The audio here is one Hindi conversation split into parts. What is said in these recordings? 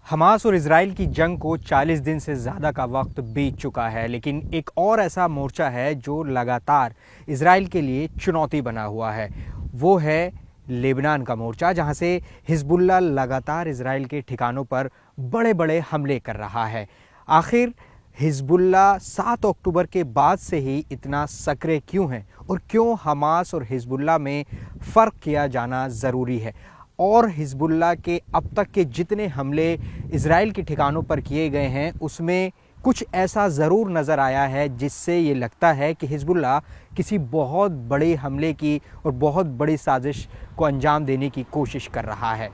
हमास और इजराइल की जंग को 40 दिन से ज़्यादा का वक्त बीत चुका है, लेकिन एक और ऐसा मोर्चा है जो लगातार इजराइल के लिए चुनौती बना हुआ है। वो है लेबनान का मोर्चा, जहां से हिजबुल्लाह लगातार इजराइल के ठिकानों पर बड़े बड़े हमले कर रहा है। आखिर हिजबुल्लाह 7 अक्टूबर के बाद से ही इतना सक्रिय क्यों है और क्यों हमास और हिजबुल्लाह में फ़र्क किया जाना ज़रूरी है, और हिजबुल्लाह के अब तक के जितने हमले इजराइल के ठिकानों पर किए गए हैं उसमें कुछ ऐसा ज़रूर नज़र आया है जिससे ये लगता है कि हिजबुल्लाह किसी बहुत बड़े हमले की और बहुत बड़ी साजिश को अंजाम देने की कोशिश कर रहा है।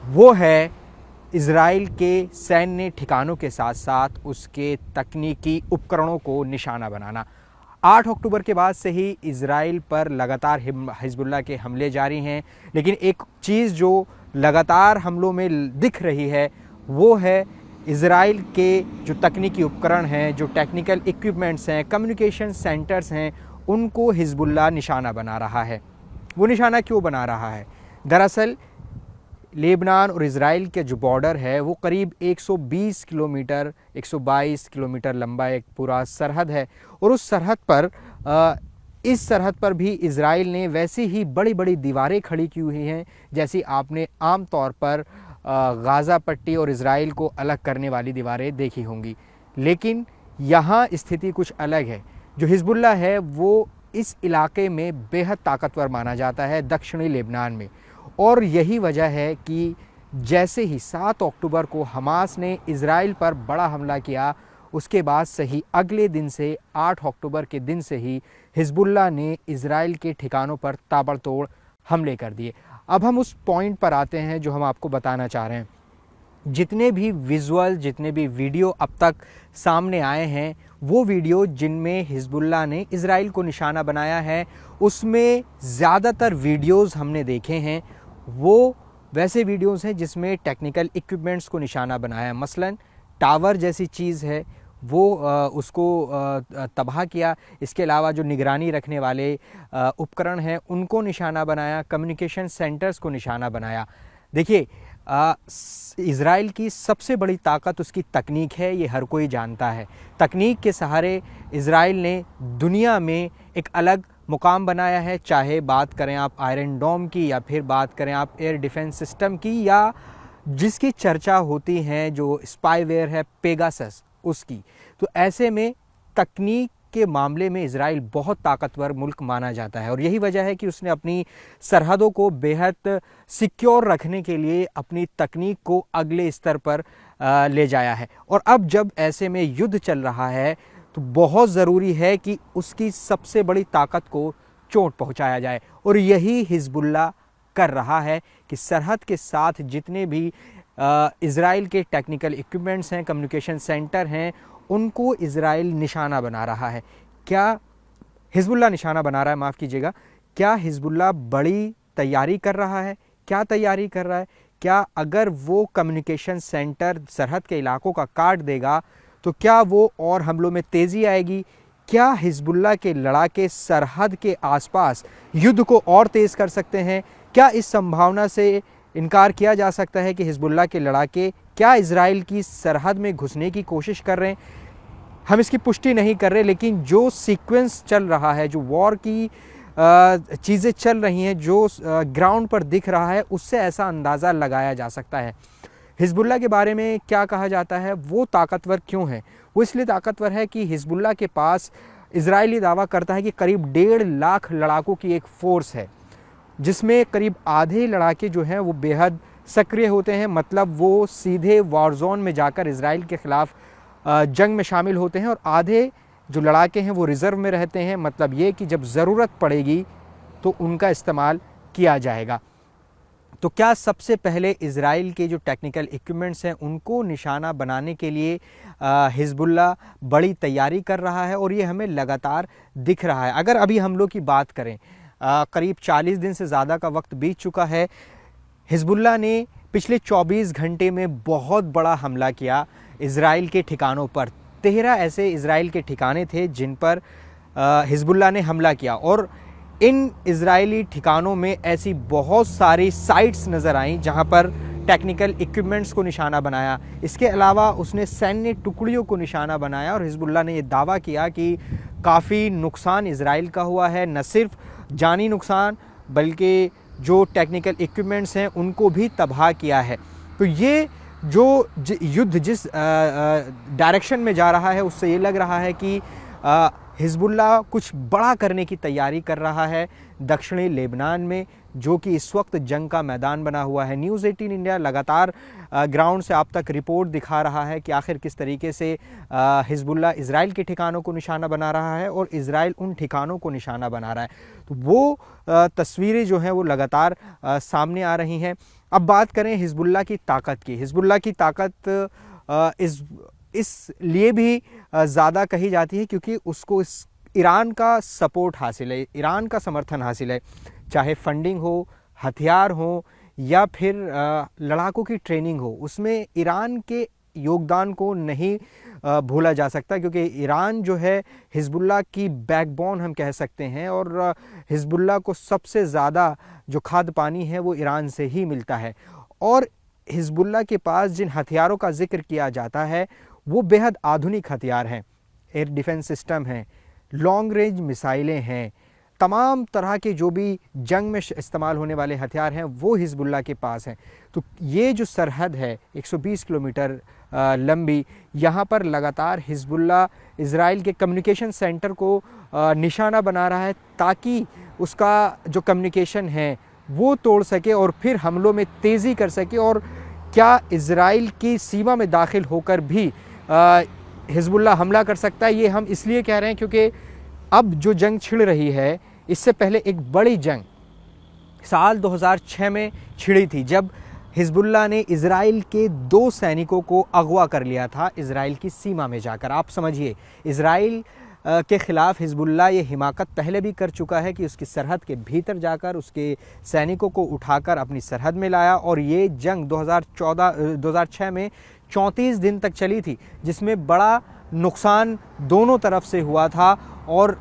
वो है इजराइल के सैन्य ठिकानों के साथ साथ उसके तकनीकी उपकरणों को निशाना बनाना। 8 अक्टूबर के बाद से ही इजराइल पर लगातार हिजबुल्लाह के हमले जारी हैं, लेकिन एक चीज़ जो लगातार हमलों में दिख रही है वो है इजराइल के जो तकनीकी उपकरण हैं, जो टेक्निकल इक्विपमेंट्स हैं, कम्युनिकेशन सेंटर्स हैं, उनको हिजबुल्लाह निशाना बना रहा है। वो निशाना क्यों बना रहा है? दरअसल लेबनान और इजराइल के जो बॉर्डर है वो करीब 120 किलोमीटर 122 किलोमीटर लंबा एक पूरा सरहद है, और उस सरहद पर इस सरहद पर भी इजराइल ने वैसी ही बड़ी बड़ी दीवारें खड़ी की हुई हैं जैसी आपने आम तौर पर गाज़ा पट्टी और इजराइल को अलग करने वाली दीवारें देखी होंगी। लेकिन यहाँ स्थिति कुछ अलग है। जो हिजबुल्लाह है वो इस इलाके में बेहद ताकतवर माना जाता है, दक्षिणी लेबनान में, और यही वजह है कि जैसे ही 7 अक्टूबर को हमास ने इजराइल पर बड़ा हमला किया, उसके बाद से ही अगले दिन से 8 अक्टूबर के दिन से ही हिजबुल्लाह ने इजराइल के ठिकानों पर ताबड़तोड़ हमले कर दिए। अब हम उस पॉइंट पर आते हैं जो हम आपको बताना चाह रहे हैं। जितने भी विजुअल, जितने भी वीडियो अब तक सामने आए हैं, वो वीडियो जिनमें हिजबुल्लाह ने इजराइल को निशाना बनाया है, उसमें ज़्यादातर वीडियोज़ हमने देखे हैं वो वैसे वीडियोज़ हैं जिसमें टेक्निकल इक्विपमेंट्स को निशाना बनाया है। मसलन टावर जैसी चीज़ है वो उसको तबाह किया। इसके अलावा जो निगरानी रखने वाले उपकरण हैं उनको निशाना बनाया, कम्युनिकेशन सेंटर्स को निशाना बनाया। देखिए, इजराइल की सबसे बड़ी ताकत उसकी तकनीक है, ये हर कोई जानता है। तकनीक के सहारे इजराइल ने दुनिया में एक अलग मुकाम बनाया है, चाहे बात करें आप आयरन डोम की या फिर बात करें आप एयर डिफेंस सिस्टम की, या जिसकी चर्चा होती है जो स्पाईवेयर है पेगासस उसकी। तो ऐसे में तकनीक के मामले में इजराइल बहुत ताकतवर मुल्क माना जाता है, और यही वजह है कि उसने अपनी सरहदों को बेहद सिक्योर रखने के लिए अपनी तकनीक को अगले स्तर पर ले जाया है। और अब जब ऐसे में युद्ध चल रहा है तो बहुत ज़रूरी है कि उसकी सबसे बड़ी ताकत को चोट पहुंचाया जाए, और यही हिजबुल्लाह कर रहा है कि सरहद के साथ जितने भी इजराइल के टेक्निकल इक्विपमेंट्स हैं, कम्युनिकेशन सेंटर हैं, उनको इजराइल निशाना बना रहा है। क्या हिजबुल्लाह निशाना बना रहा है, माफ़ कीजिएगा, क्या हिजबुल्लाह बड़ी तैयारी कर रहा है? क्या तैयारी कर रहा है? क्या अगर वो कम्युनिकेशन सेंटर सरहद के इलाकों का काट देगा तो क्या वो और हमलों में तेज़ी आएगी? क्या हिजबुल्लाह के लड़ाके सरहद के आसपास युद्ध को और तेज़ कर सकते हैं? क्या इस संभावना से इनकार किया जा सकता है कि हिजबुल्लाह के लड़ाके क्या इजराइल की सरहद में घुसने की कोशिश कर रहे हैं? हम इसकी पुष्टि नहीं कर रहे, लेकिन जो सीक्वेंस चल रहा है, जो वॉर की चीज़ें चल रही हैं, जो ग्राउंड पर दिख रहा है, उससे ऐसा अंदाज़ा लगाया जा सकता है। हिजबुल्लाह के बारे में क्या कहा जाता है, वो ताकतवर क्यों है? वो इसलिए ताकतवर है कि हिजबुल्लाह के पास इजरायली दावा करता है कि करीब 1.5 लाख लड़ाकों की एक फ़ोर्स है, जिसमें करीब आधे लड़ाके जो हैं वो बेहद सक्रिय होते हैं, मतलब वो सीधे वॉर जोन में जाकर इजराइल के ख़िलाफ़ जंग में शामिल होते हैं, और आधे जो लड़ाके हैं वो रिज़र्व में रहते हैं, मतलब ये कि जब ज़रूरत पड़ेगी तो उनका इस्तेमाल किया जाएगा। तो क्या सबसे पहले इजराइल के जो टेक्निकल इक्विपमेंट्स हैं उनको निशाना बनाने के लिए हिजबुल्लाह बड़ी तैयारी कर रहा है, और ये हमें लगातार दिख रहा है। अगर अभी हमलों की बात करें, करीब 40 दिन से ज़्यादा का वक्त बीत चुका है। हिजबुल्लाह ने पिछले 24 घंटे में बहुत बड़ा हमला किया इजराइल के ठिकानों पर। 13 ऐसे इजराइल के ठिकाने थे जिन पर हिजबुल्लाह ने हमला किया, और इन इजरायली ठिकानों में ऐसी बहुत सारी साइट्स नज़र आईं जहां पर टेक्निकल इक्विपमेंट्स को निशाना बनाया। इसके अलावा उसने सैन्य टुकड़ियों को निशाना बनाया और हिजबुल्लाह ने ये दावा किया कि काफ़ी नुकसान इजराइल का हुआ है, न सिर्फ जानी नुकसान बल्कि जो टेक्निकल इक्विपमेंट्स हैं उनको भी तबाह किया है। तो ये जो युद्ध जिस डायरेक्शन में जा रहा है उससे ये लग रहा है कि हिजबुल्लाह कुछ बड़ा करने की तैयारी कर रहा है दक्षिणी लेबनान में, जो कि इस वक्त जंग का मैदान बना हुआ है। न्यूज़ 18 इंडिया लगातार ग्राउंड से आप तक रिपोर्ट दिखा रहा है कि आखिर किस तरीके से हिजबुल्लाह इजराइल के ठिकानों को निशाना बना रहा है और इजराइल उन ठिकानों को निशाना बना रहा है। तो वो तस्वीरें जो हैं वो लगातार सामने आ रही हैं। अब बात करें हिजबुल्लाह की ताकत की। हिजबुल्लाह की ताकत इसलिए भी ज़्यादा कही जाती है क्योंकि उसको इस ईरान का सपोर्ट हासिल है, ईरान का समर्थन हासिल है, चाहे फंडिंग हो, हथियार हो या फिर लड़ाकों की ट्रेनिंग हो, उसमें ईरान के योगदान को नहीं भूला जा सकता क्योंकि ईरान जो है हिजबुल्लाह की बैकबोन हम कह सकते हैं और हिजबुल्लाह को सबसे ज़्यादा जो खाद्य पानी है वो ईरान से ही मिलता है। और हिजबुल्लाह के पास जिन हथियारों का जिक्र किया जाता है वो बेहद आधुनिक हथियार हैं, एयर डिफेंस सिस्टम हैं, लॉन्ग रेंज मिसाइलें हैं, तमाम तरह के जो भी जंग में इस्तेमाल होने वाले हथियार हैं वो हिजबुल्लाह के पास हैं। तो ये जो सरहद है 120 किलोमीटर लंबी, यहाँ पर लगातार हिजबुल्लाह इजराइल के कम्युनिकेशन सेंटर को निशाना बना रहा है ताकि उसका जो कम्युनिकेशन है वो तोड़ सके और फिर हमलों में तेज़ी कर सके। और क्या इजराइल की सीमा में दाखिल होकर भी हिजबुल्लाह हमला कर सकता है, ये हम इसलिए कह रहे हैं क्योंकि अब जो जंग छिड़ रही है इससे पहले एक बड़ी जंग साल 2006 में छिड़ी थी जब हिजबुल्लाह ने इजराइल के 2 सैनिकों को अगवा कर लिया था इजराइल की सीमा में जाकर। आप समझिए, इजराइल के ख़िलाफ़ हिजबुल्लाह ये हिमाकत पहले भी कर चुका है कि उसकी सरहद के भीतर जाकर उसके सैनिकों को उठाकर अपनी सरहद में लाया। और ये जंग 2006 में 34 दिन तक चली थी जिसमें बड़ा नुकसान दोनों तरफ से हुआ था। और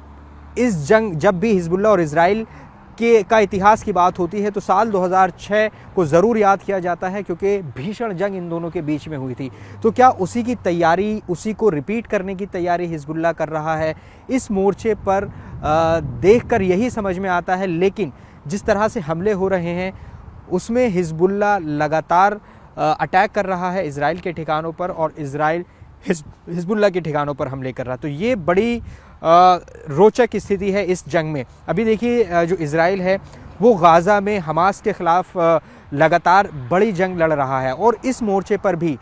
इस जंग जब भी हिजबुल्लाह और इजराइल का इतिहास की बात होती है तो साल 2006 को ज़रूर याद किया जाता है क्योंकि भीषण जंग इन दोनों के बीच में हुई थी। तो क्या उसी की तैयारी, उसी को रिपीट करने की तैयारी हिजबुल्लाह कर रहा है? इस मोर्चे पर देखकर यही समझ में आता है। लेकिन जिस तरह से हमले हो रहे हैं उसमें हिजबुल्लाह लगातार अटैक कर रहा है इजराइल के ठिकानों पर और इजराइल हिजबुल्लाह के ठिकानों पर हमले कर रहा है। तो ये बड़ी रोचक स्थिति है इस जंग में। अभी देखिए जो इजराइल है वो गाज़ा में हमास के ख़िलाफ़ लगातार बड़ी जंग लड़ रहा है और इस मोर्चे पर भी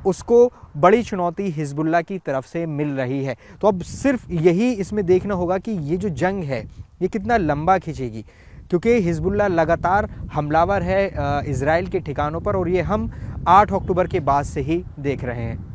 उसको बड़ी चुनौती हिजबुल्लाह की तरफ से मिल रही है। तो अब सिर्फ यही इसमें देखना होगा कि ये जो जंग है ये कितना लंबा खींचेगी क्योंकि हिजबुल्लाह लगातार हमलावर है इजराइल के ठिकानों पर और ये हम 8 अक्टूबर के बाद से ही देख रहे हैं।